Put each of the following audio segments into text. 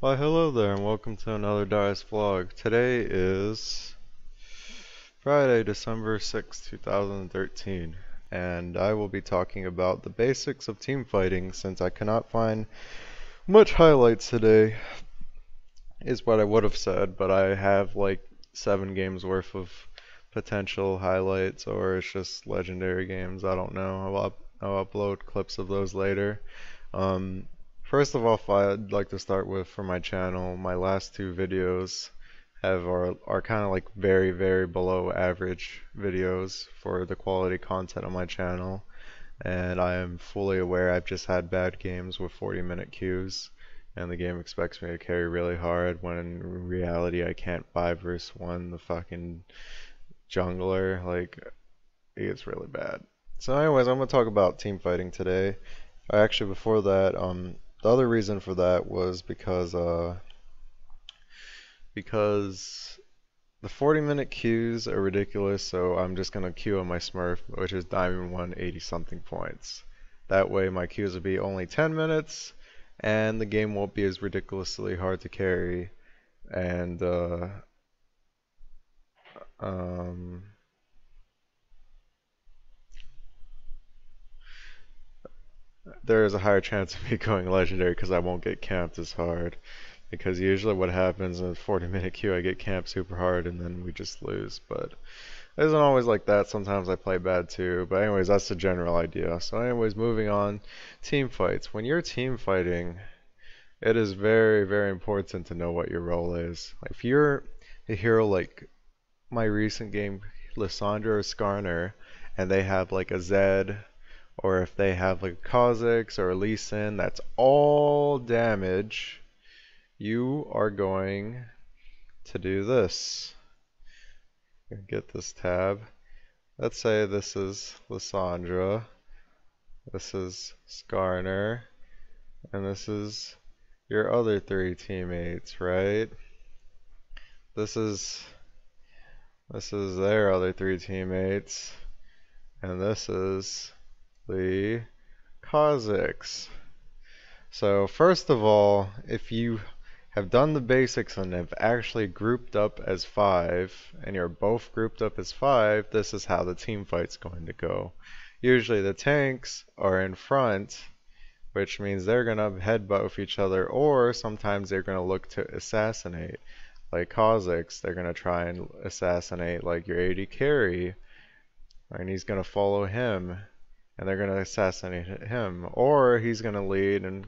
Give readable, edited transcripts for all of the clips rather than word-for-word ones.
Why, hello there, and welcome to another Dyrus vlog. Today is Friday, December 6th, 2013, and I will be talking about the basics of team fighting since I cannot find much highlights today, is what I would have said, but I have like 7 games worth of potential highlights, or it's just legendary games, I don't know. I'll upload clips of those later. Um, First of all, I'd like to start with for my channel, my last 2 videos are kind of like very below average videos for the quality content on my channel, and I am fully aware I've just had bad games with 40-minute queues, and the game expects me to carry really hard when in reality I can't 5 versus 1 the fucking jungler. Like, it gets really bad. So anyways, I'm gonna talk about team fighting today. Actually, before that, the other reason for that was because the 40-minute queues are ridiculous, so I'm just gonna queue on my Smurf, which is Diamond 180 something points. That way my queues will be only 10 minutes, and the game won't be as ridiculously hard to carry. And um, there is a higher chance of me going legendary because I won't get camped as hard. Because usually what happens in a 40-minute queue, I get camped super hard and then we just lose. But it isn't always like that. Sometimes I play bad too. But anyways, that's the general idea. So anyways, moving on. Team fights. When you're team fighting, it is very important to know what your role is. If you're a hero like my recent game, Lissandra or Skarner, and they have like a Zed, or if they have like Kha'Zix or a Lee Sin, that's all damage. You are going to do this. Get this tab. Let's say this is Lissandra, this is Skarner, and this is your other 3 teammates, right? This is their other 3 teammates, and this is the Kha'Zix. So first of all, if you have done the basics and have actually grouped up as 5, and you're both grouped up as 5, this is how the team fight's going to go. Usually the tanks are in front, which means they're going to headbutt with each other, or sometimes they're going to look to assassinate. Like Kha'Zix, they're going to try and assassinate like your AD carry, and he's going to follow him, and they're going to assassinate him, or he's going to lead and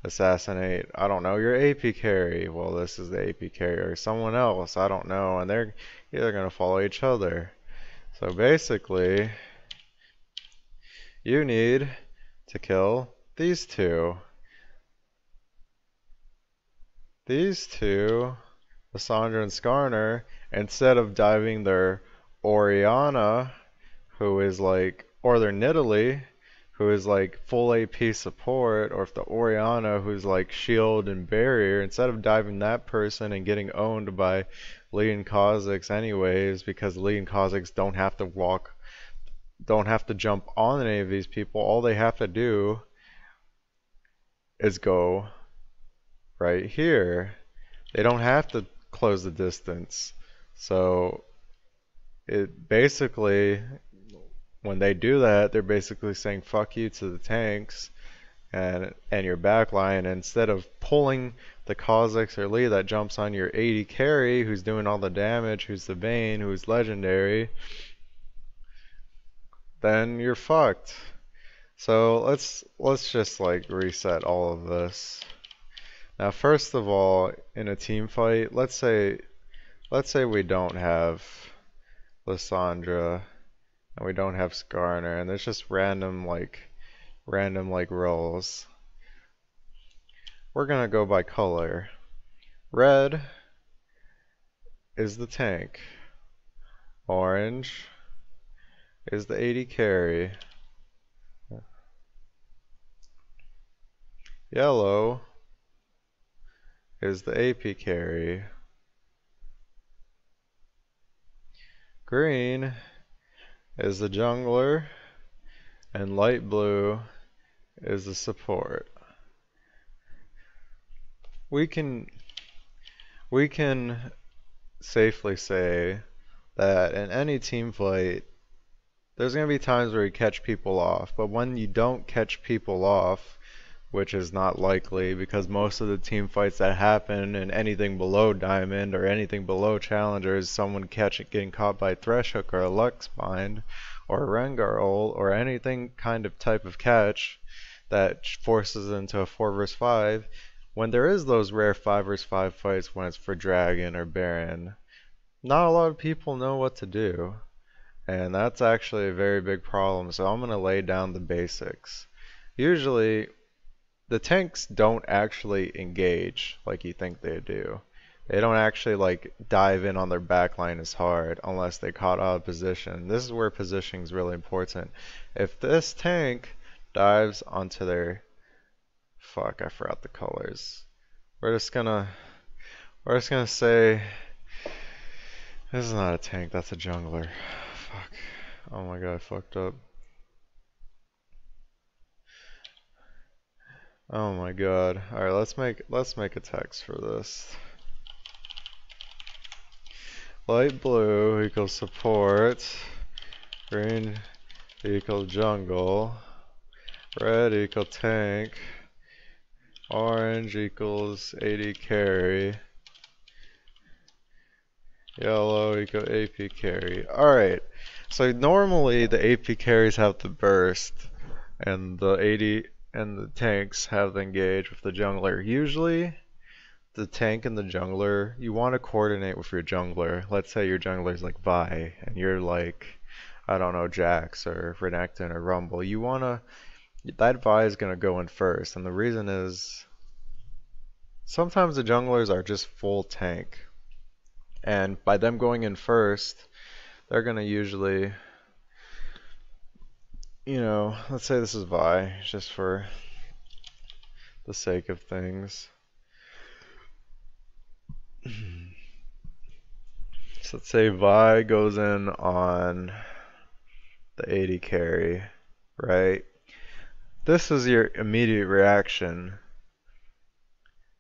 assassinate, I don't know, your AP carry. Well, this is the AP carry, or someone else, I don't know, and they're either going to follow each other. So basically, you need to kill these two. These two, Lissandra and Skarner, instead of diving their Orianna, who is like, or their Nidalee, who is like full AP support, or if the Orianna who's like shield and barrier, instead of diving that person and getting owned by Lee and Kha'Zix anyways, because Lee and Kha'Zix don't have to jump on any of these people, all they have to do is go right here. They don't have to close the distance. So it basically, when they do that, they're basically saying fuck you to the tanks and your backline. Instead of pulling the Kha'Zix or Lee that jumps on your AD carry, who's doing all the damage, who's the Vayne, who's legendary, then you're fucked. So let's just like reset all of this. Now, first of all, in a team fight, let's say we don't have Lissandra and we don't have Skarner, and there's just random roles. We're gonna go by color. Red is the tank. Orange is the AD carry. Yellow is the AP carry. Green is the jungler, and light blue is the support. we can we can safely say that in any team fight, there's going to be times where you catch people off, but when you don't catch people off, which is not likely because most of the team fights that happen in anything below Diamond or anything below Challenger is someone getting caught by Thresh Hook or a Lux Bind or a Rengar ult or anything kind of type of catch that forces into a 4 vs 5. When there is those rare 5 vs 5 fights when it's for Dragon or Baron, not a lot of people know what to do. And that's actually a very big problem, so I'm going to lay down the basics. Usually, the tanks don't actually engage like you think they do. They don't actually like dive in on their backline as hard unless they caught out of position. This is where positioning is really important. If this tank dives onto their... Fuck, I forgot the colors. We're just gonna say this is not a tank, that's a jungler. Fuck. Oh my god, I fucked up. Oh my god. Alright, let's make a text for this. Light blue equals support. Green equals jungle. Red equals tank. Orange equals AD carry. Yellow equals AP carry. Alright. So normally the AP carries have the burst and the AD and the tanks have the engage with the jungler. Usually the tank and the jungler, you want to coordinate with your jungler. Let's say your jungler is like Vi and you're like, I don't know, Jax or Renekton or Rumble. You want to, that Vi is going to go in first, and the reason is sometimes the junglers are just full tank. And by them going in first, they're going to usually, you know, let's say this is Vi, just for the sake of things. So let's say Vi goes in on the AD carry, right? This is your immediate reaction.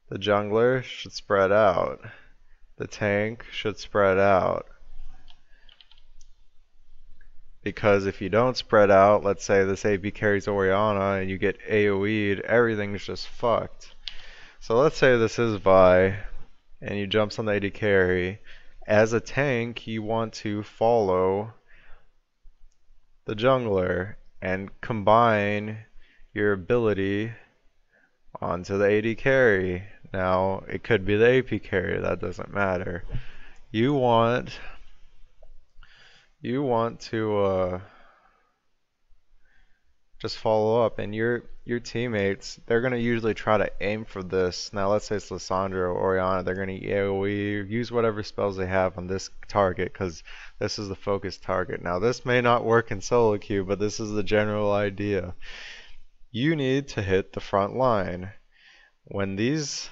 The jungler should spread out. The tank should spread out. Because if you don't spread out, let's say this AP carries Orianna and you get AoE'd, everything's just fucked. So let's say this is Vi and you jump on the AD carry. As a tank, you want to follow the jungler and combine your ability onto the AD carry. Now, it could be the AP carry, that doesn't matter. You want to just follow up, and your teammates, they're gonna usually try to aim for this. Now let's say it's Lissandra or Orianna, they're gonna AoE, use whatever spells they have on this target because this is the focus target. Now this may not work in solo queue, but this is the general idea. You need to hit the front line. When these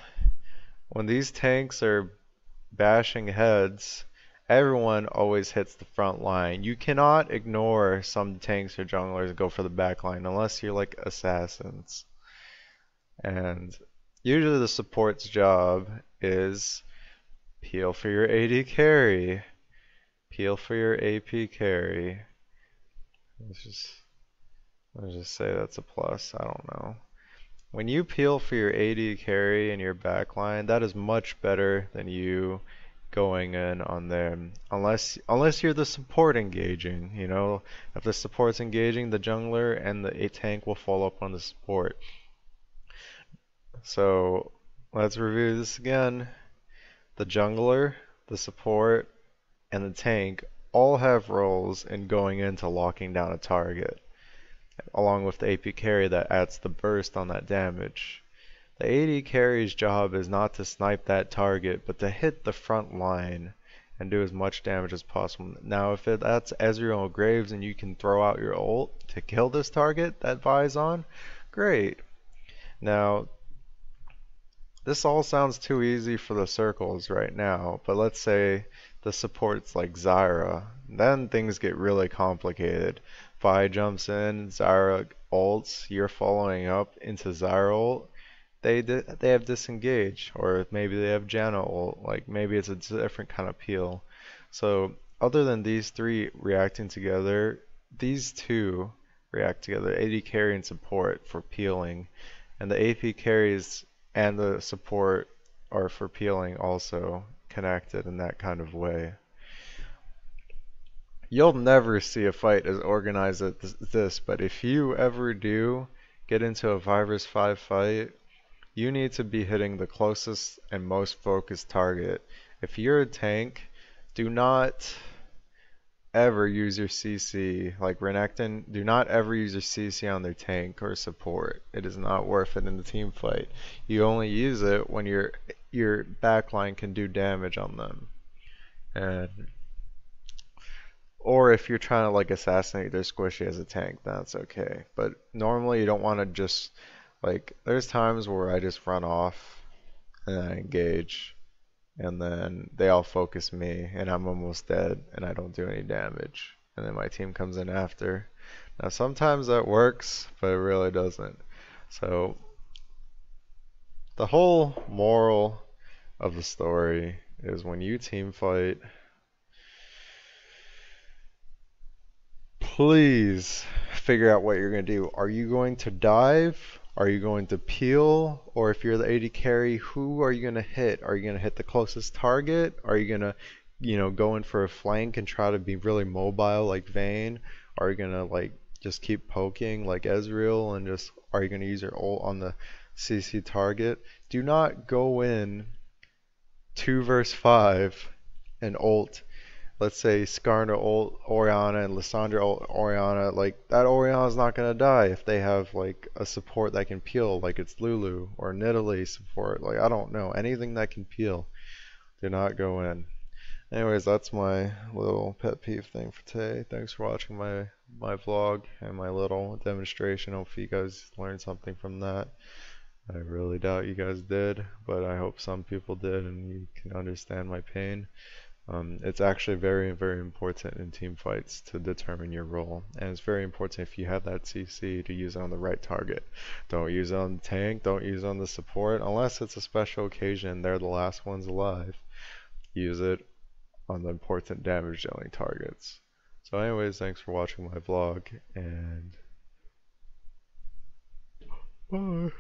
tanks are bashing heads, everyone always hits the front line. You cannot ignore some tanks or junglers go for the back line unless you're like assassins. And usually the support's job is peel for your AD carry. Peel for your AP carry. Let's just say that's a plus. I don't know. When you peel for your AD carry and your backline, that is much better than you going in on them. Unless you're the support engaging, you know. If the support's engaging, the jungler and the tank will follow up on the support. So let's review this again. The jungler, the support, and the tank all have roles in going into locking down a target, along with the AP carry that adds the burst on that damage. The AD carry's job is not to snipe that target, but to hit the front line and do as much damage as possible. Now, if that's Ezreal Graves and you can throw out your ult to kill this target that Vi's on, great. Now, this all sounds too easy for the circles right now, but let's say the support's like Zyra. Then things get really complicated. Vi jumps in, Zyra ults, you're following up into Zyra ult. they have disengage, or maybe they have Jana ult, like maybe it's a different kind of peel. So other than these three reacting together, these two react together, AD carry and support for peeling, and the AP carries and the support are for peeling also connected in that kind of way. You'll never see a fight as organized as this, but if you ever do get into a 5 vs 5 fight, you need to be hitting the closest and most focused target. If you're a tank, do not ever use your CC, like Renekton, do not ever use your CC on their tank or support. It is not worth it in the team fight. You only use it when your backline can do damage on them. And or if you're trying to like assassinate their squishy as a tank, that's okay. But normally you don't want to just like there's times where I just run off and I engage and then they all focus me and I'm almost dead and I don't do any damage. And then my team comes in after. Now sometimes that works, but it really doesn't. So the whole moral of the story is when you team fight, please figure out what you're going to do. Are you going to dive? Are you going to peel? Or if you're the AD carry, who are you going to hit? Are you going to hit the closest target? Are you going to, go in for a flank and try to be really mobile like Vayne? Are you going to like just keep poking like Ezreal and just are you going to use your ult on the CC target? Do not go in 2 vs 5 and ult. Let's say Skarner ult Orianna and Lissandra ult Orianna, like that Orianna's not gonna die if they have like a support that can peel, like it's Lulu or Nidalee support. Like I don't know, anything that can peel, do not go in. Anyways, that's my little pet peeve thing for today. Thanks for watching my vlog and my little demonstration. Hope you guys learned something from that. I really doubt you guys did, but I hope some people did and you can understand my pain. It's actually very, very important in team fights to determine your role, and it's very important if you have that CC to use it on the right target. Don't use it on the tank, don't use it on the support, unless it's a special occasion, they're the last ones alive. Use it on the important damage dealing targets. So anyways, thanks for watching my vlog, and bye.